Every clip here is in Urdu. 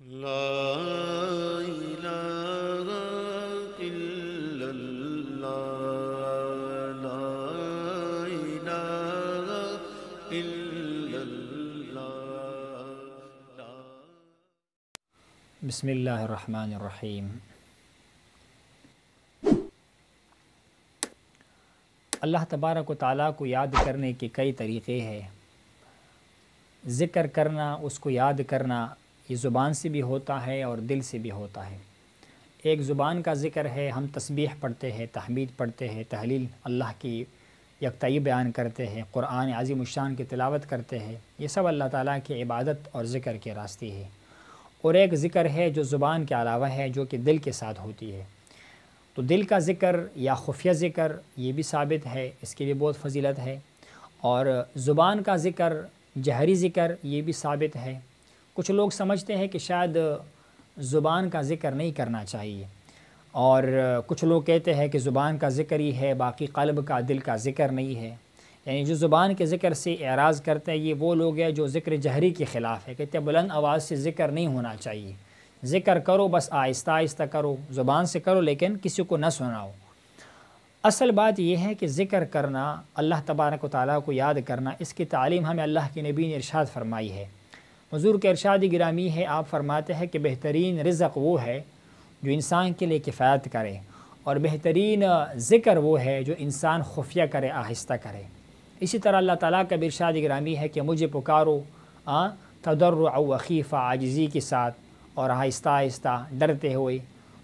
لا إله إلا الله لا إله إلا الله بسم اللہ الرحمن الرحیم۔ اللہ تبارک و تعالیٰ کو یاد کرنے کے کئی طریقے ہیں۔ ذکر کرنا، اس کو یاد کرنا، یہ زبان سے بھی ہوتا ہے اور دل سے بھی ہوتا ہے۔ ایک زبان کا ذکر ہے، ہم تسبیح پڑھتے ہیں، تحمید پڑھتے ہیں، تحلیل، اللہ کی یکتائی بیان کرتے ہیں، قرآن عظیم الشان کی تلاوت کرتے ہیں، یہ سب اللہ تعالیٰ کی عبادت اور ذکر کے راستے ہے۔ اور ایک ذکر ہے جو زبان کے علاوہ ہے، جو کہ دل کے ساتھ ہوتی ہے۔ تو دل کا ذکر یا خفیہ ذکر یہ بھی ثابت ہے، اس کی بھی بہت فضیلت ہے۔ اور زبان کا ذکر، جہری ذکر، یہ بھی ثابت ہے۔ کچھ لوگ سمجھتے ہیں کہ شاید زبان کا ذکر نہیں کرنا چاہیے، اور کچھ لوگ کہتے ہیں کہ زبان کا ذکر ہی ہے، باقی قلب کا، دل کا ذکر نہیں ہے۔ یعنی جو زبان کے ذکر سے اعراض کرتے ہیں، یہ وہ لوگ ہیں جو ذکر جہری کے خلاف ہے، کہتے ہیں بلند آواز سے ذکر نہیں ہونا چاہیے، ذکر کرو بس آہستہ آہستہ کرو، زبان سے کرو لیکن کسی کو نہ سناؤ۔ اصل بات یہ ہے کہ ذکر کرنا، اللہ تبارک و تعالیٰ کو یاد کرنا، اس کی تعلیم ہمیں اللہ کے نبی نے ارشاد فرمائی ہے۔ حضور کے ارشاد گرامی ہے، آپ فرماتے ہیں کہ بہترین رزق وہ ہے جو انسان کے لیے کفایت کرے، اور بہترین ذکر وہ ہے جو انسان خفیہ کرے، آہستہ کرے۔ اسی طرح اللہ تعالیٰ کا بھی ارشاد گرامی ہے کہ مجھے پکارو تضرع و خیفہ، عاجزی کے ساتھ اور آہستہ آہستہ، ڈرتے ہوئے۔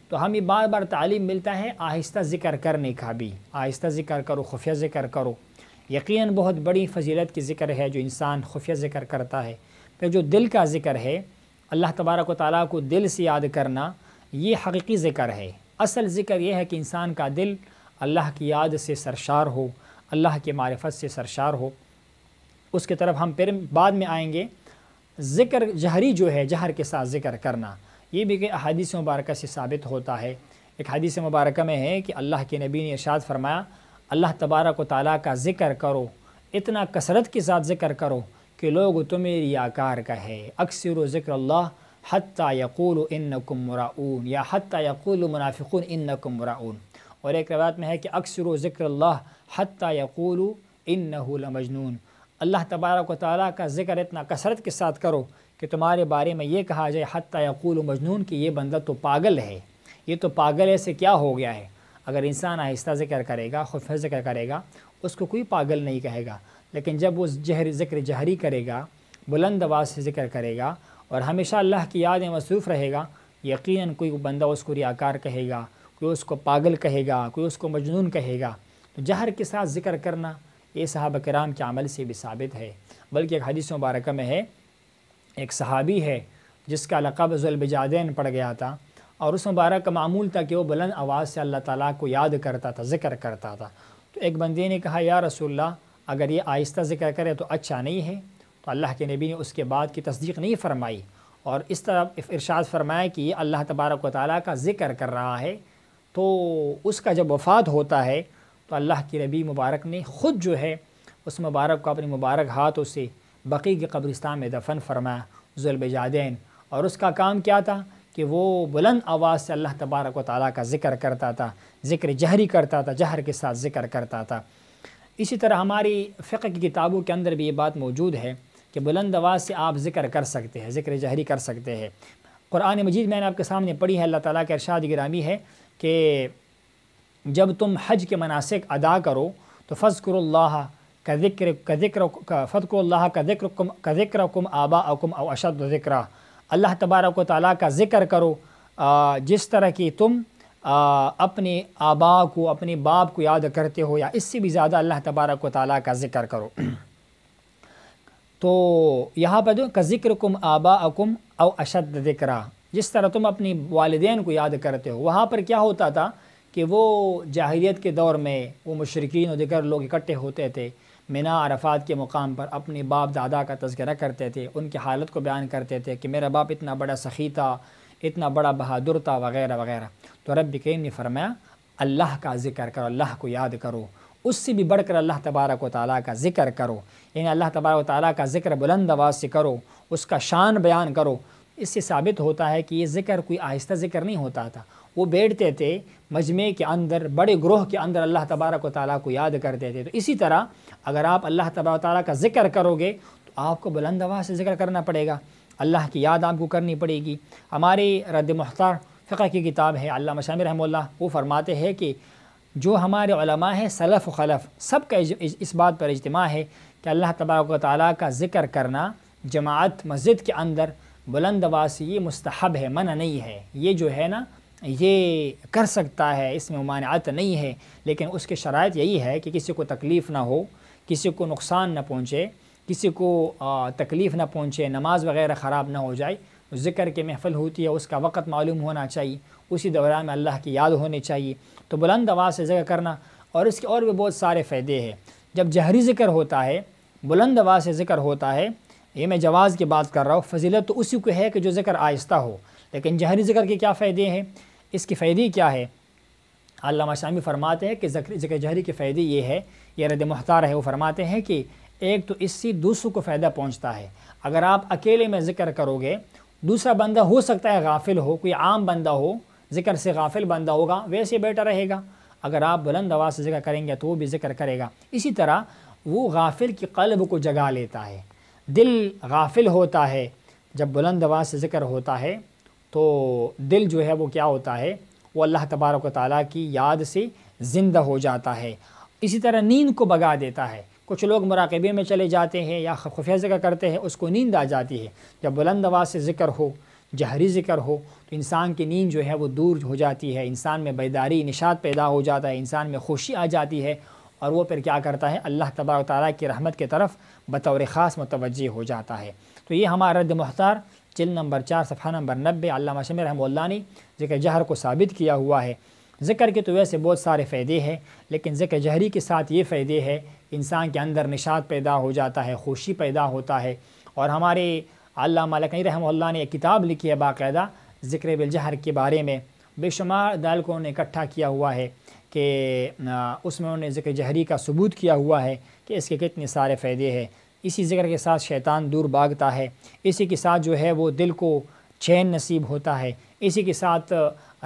تو ہمیں بار بار تعلیم ملتا ہے آہستہ ذکر کرنے کا بھی، آہستہ ذکر کرو، خفیہ ذکر کرو۔ یقیناً بہت بڑی فضیلت کی ذکر ہے جو انسان خفیہ ذکر کرتا ہے۔ پھر جو دل کا ذکر ہے، اللہ تبارک و تعالیٰ کو دل سے یاد کرنا، یہ حقیقی ذکر ہے۔ اصل ذکر یہ ہے کہ انسان کا دل اللہ کی یاد سے سرشار ہو، اللہ کی معرفت سے سرشار ہو۔ اس کی طرف ہم پھر بعد میں آئیں گے۔ ذکر جہری جو ہے، جہر کے ساتھ ذکر کرنا، یہ بھی کہ احادیث مبارکہ سے ثابت ہوتا ہے۔ ایک حدیث مبارکہ میں ہے کہ اللہ کے نبی نے ارشاد فرمایا، اللہ تبارک و تعالیٰ کا ذکر کرو، اتنا کثرت کے ساتھ ذکر کرو کہ لوگ تمہیں ریاکار کہے۔ اکثر ذکر اللہ حتی یقول انکم مراؤون، یا حتی یقول منافقون انکم مراؤون۔ اور ایک روایت میں ہے کہ اکثر ذکر اللہ حتی یقول انہ لمجنون، اللہ تبارک و تعالیٰ کا ذکر اتنا کثرت کے ساتھ کرو کہ تمہارے بارے میں یہ کہا جائے حتی یقول مجنون، کہ یہ بندہ تو پاگل ہے، یہ تو پاگل ہے، سے کیا ہو گیا ہے۔ اگر انسان آہستہ ذکر کرے گا، خفیہ ذکر کرے گا، اس کو کوئی پاگل نہیں کہے گا۔ لیکن جب وہ ذکر جہری کرے گا، بلند آواز سے ذکر کرے گا اور ہمیشہ اللہ کی یاد میں مصروف رہے گا، یقیناً کوئی بندہ اس کو ریاکار کہے گا، کوئی اس کو پاگل کہے گا، کوئی اس کو مجنون کہے گا۔ تو جہر کے ساتھ ذکر کرنا یہ صحابہ کرام کے عمل سے بھی ثابت ہے۔ بلکہ ایک حدیث مبارکہ میں ہے، ایک صحابی ہے جس کا لقب ذوالبجادین پڑ گیا تھا، اور اس مبارک کا معمول تھا کہ وہ بلند آواز سے اللہ تعالیٰ کو یاد کرتا تھا، ذکر کرتا تھا۔ تو ایک بندے نے کہا، یا رسول اللہ، اگر یہ آہستہ ذکر کرے تو اچھا نہیں ہے؟ تو اللہ کے نبی نے اس کے بعد کی تصدیق نہیں فرمائی، اور اس طرح ارشاد فرمایا کہ یہ اللہ تبارک و تعالیٰ کا ذکر کر رہا ہے۔ تو اس کا جب وفات ہوتا ہے تو اللہ کے نبی مبارک نے خود جو ہے اس مبارک کو اپنے مبارک ہاتھوں سے بقیع کے قبرستان میں دفن فرمایا، ذوالبجادین۔ اور اس کا کام کیا تھا کہ وہ بلند آواز سے اللہ تبارک و تعالیٰ کا ذکر کرتا تھا، ذکر جہری کرتا تھا، جہر کے ساتھ ذکر کرتا تھا۔ اسی طرح ہماری فقہ کی کتابوں کے اندر بھی یہ بات موجود ہے کہ بلند آواز سے آپ ذکر کر سکتے ہیں، ذکر جہری کر سکتے ہیں۔ قرآن مجید میں نے آپ کے سامنے پڑھی ہے، اللہ تعالیٰ کے ارشاد گرامی ہے کہ جب تم حج کے مناسک ادا کرو تو فذکروا اللہ کذکرکم آباءکم او اشد ذکرا، اللہ تبارک و تعالیٰ کا ذکر کرو جس طرح کہ تم اپنے آبا کو، اپنے باپ کو یاد کرتے ہو، یا اس سے بھی زیادہ اللہ تبارک و تعالیٰ کا ذکر کرو۔ تو یہاں پر جو کذکرکم آباءکم او اشد ذکرا، جس طرح تم اپنی والدین کو یاد کرتے ہو۔ وہاں پر کیا ہوتا تھا کہ وہ جاہلیت کے دور میں وہ مشرکین و دیگر لوگ اکٹھے ہوتے تھے، مینا عرفات کے مقام پر اپنے باپ دادا کا تذکرہ کرتے تھے، ان کی حالت کو بیان کرتے تھے کہ میرا باپ اتنا بڑا سخی تھا، اتنا بڑا بہادر تھا، وغیرہ وغیرہ۔ تو رب کریم نے فرمایا اللہ کا ذکر کرو، اللہ کو یاد کرو، اس سے بھی بڑھ کر اللہ تبارک و تعالیٰ کا ذکر کرو، یعنی اللہ تبارک و تعالیٰ کا ذکر بلند آواز سے کرو، اس کا شان بیان کرو، اس سے ثابت ہوتا ہے کہ یہ ذکر کوئی آہستہ ذکر نہیں ہوتا تھا، وہ بیٹھتے تھے مجمع کے اندر، بڑے گروہ کے اندر اللہ تبارک و تعالیٰ کو یاد کرتے تھے۔ تو اسی طرح اگر آپ اللہ تبارک و تعالیٰ کا ذکر کرو گے تو آپ کو بلند آواز سے ذکر کرنا پڑے گا، اللہ کی یاد آپ کو کرنی پڑے گی۔ ہماری رد محتار فقہ کی کتاب ہے، علامہ شامی رحمہ اللہ، وہ فرماتے ہیں کہ جو ہمارے علماء ہیں سلف و خلف سب کا اس بات پر اجتماع ہے کہ اللہ تبارک و تعالیٰ کا ذکر کرنا جماعت مسجد کے اندر بلند آواز سے یہ مستحب ہے، منع نہیں ہے۔ یہ جو ہے نا یہ کر سکتا ہے، اس میں ممانعت نہیں ہے، لیکن اس کے شرائط یہی ہے کہ کسی کو تکلیف نہ ہو، کسی کو نقصان نہ پہنچے، کسی کو تکلیف نہ پہنچے، نماز وغیرہ خراب نہ ہو جائے۔ ذکر کی محفل ہوتی ہے، اس کا وقت معلوم ہونا چاہیے، اسی دوران میں اللہ کی یاد ہونی چاہیے۔ تو بلند آواز سے ذکر کرنا، اور اس کے اور بھی بہت سارے فائدے ہیں۔ جب جہری ذکر ہوتا ہے، بلند آواز سے ذکر ہوتا ہے، یہ میں جواز کی بات کر رہا ہوں، فضیلت تو اسی کو ہے کہ جو ذکر آہستہ ہو، لیکن جہری ذکر کے کیا فائدے ہیں، اس کی فائدے کیا ہے؟ علامہ شامی فرماتے ہیں کہ ذکر جہری کے فائدے یہ ہے، یہ رد محتار ہے، وہ فرماتے ہیں کہ ایک تو اس سے دوسروں کو فائدہ پہنچتا ہے۔ اگر آپ اکیلے میں ذکر کرو گے، دوسرا بندہ ہو سکتا ہے غافل ہو، کوئی عام بندہ ہو، ذکر سے غافل بندہ ہوگا، ویسے بیٹا رہے گا۔ اگر آپ بلند آواز سے ذکر کریں گے تو وہ بھی ذکر کرے گا۔ اسی طرح وہ غافل کی قلب کو جگا لیتا ہے، دل غافل ہوتا ہے، جب بلند آواز سے ذکر ہوتا ہے تو دل جو ہے وہ کیا ہوتا ہے، وہ اللہ تبارک و تعالیٰ کی یاد سے زندہ ہو جاتا ہے۔ اسی طرح نیند کو بھگا دیتا ہے۔ کچھ لوگ مراقبے میں چلے جاتے ہیں یا خفیہ ذکر کرتے ہیں، اس کو نیند آ جاتی ہے۔ جب بلند آواز سے ذکر ہو، جہری ذکر ہو، تو انسان کی نیند جو ہے وہ دور ہو جاتی ہے، انسان میں بیداری نشاط پیدا ہو جاتا ہے، انسان میں خوشی آ جاتی ہے، اور وہ پھر کیا کرتا ہے، اللہ تبارک و تعالیٰ کی رحمت کی طرف بطور خاص متوجہ ہو جاتا ہے۔ تو یہ ہمارا رد محتار جلد نمبر 4 صفحہ نمبر 90 علامہ شامی رحمہ اللہ نے ذکر جہر کو ثابت کیا ہوا ہے۔ ذکر کے تو ویسے بہت سارے فائدے ہیں، لیکن ذکر جہری کے ساتھ یہ فائدے ہے، انسان کے اندر نشاط پیدا ہو جاتا ہے، خوشی پیدا ہوتا ہے۔ اور ہمارے علامہ لکنی رحمہ اللہ نے ایک کتاب لکھی ہے باقاعدہ ذکر بالجہر کے بارے میں، بے شمار دلائل کو انہوں نے اکٹھا کیا ہوا ہے کہ اس میں انہوں نے ذکر جہری کا ثبوت کیا ہوا ہے کہ اس کے کتنے سارے فائدے ہیں۔ اسی ذکر کے ساتھ شیطان دور بھاگتا ہے، اسی کے ساتھ جو ہے وہ دل کو چین نصیب ہوتا ہے، اسی کے ساتھ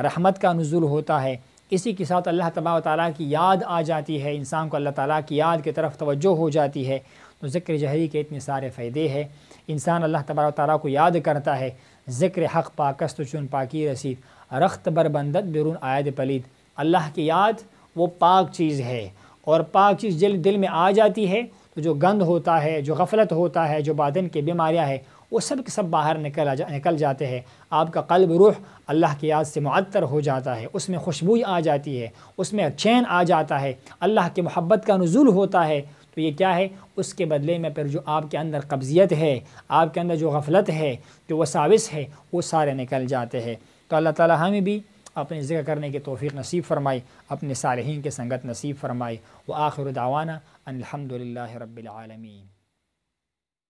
رحمت کا نزول ہوتا ہے، اسی کے ساتھ اللہ تبارک و تعالیٰ کی یاد آ جاتی ہے، انسان کو اللہ تعالیٰ کی یاد کی طرف توجہ ہو جاتی ہے۔ تو ذکر جہری کے اتنے سارے فائدے ہیں، انسان اللہ تبارک و تعالیٰ کو یاد کرتا ہے۔ ذکر حق پاکست چون پاکی رسید، رخت بربندت بیرون آید پلید۔ اللہ کی یاد وہ پاک چیز ہے، اور پاک چیز دل میں آ جاتی ہے تو جو گند ہوتا ہے، جو غفلت ہوتا ہے، جو باطن کی بیماریاں ہیں، وہ سب کے سب باہر نکل جاتے ہیں۔ آپ کا قلب روح اللہ کی یاد سے معطر ہو جاتا ہے، اس میں خوشبوئی آ جاتی ہے، اس میں چین آ جاتا ہے، اللہ کی محبت کا نزول ہوتا ہے۔ تو یہ کیا ہے، اس کے بدلے میں پھر جو آپ کے اندر قبضیت ہے، آپ کے اندر جو غفلت ہے، جو وساوس ہے، وہ سارے نکل جاتے ہیں۔ تو اللہ تعالیٰ ہمیں بھی اپنے ذکر کرنے کی توفیق نصیب فرمائے، اپنے صالحین کے سنگت نصیب فرمائے۔ وآخر دعوانا ان الحمد للہ رب العالمین۔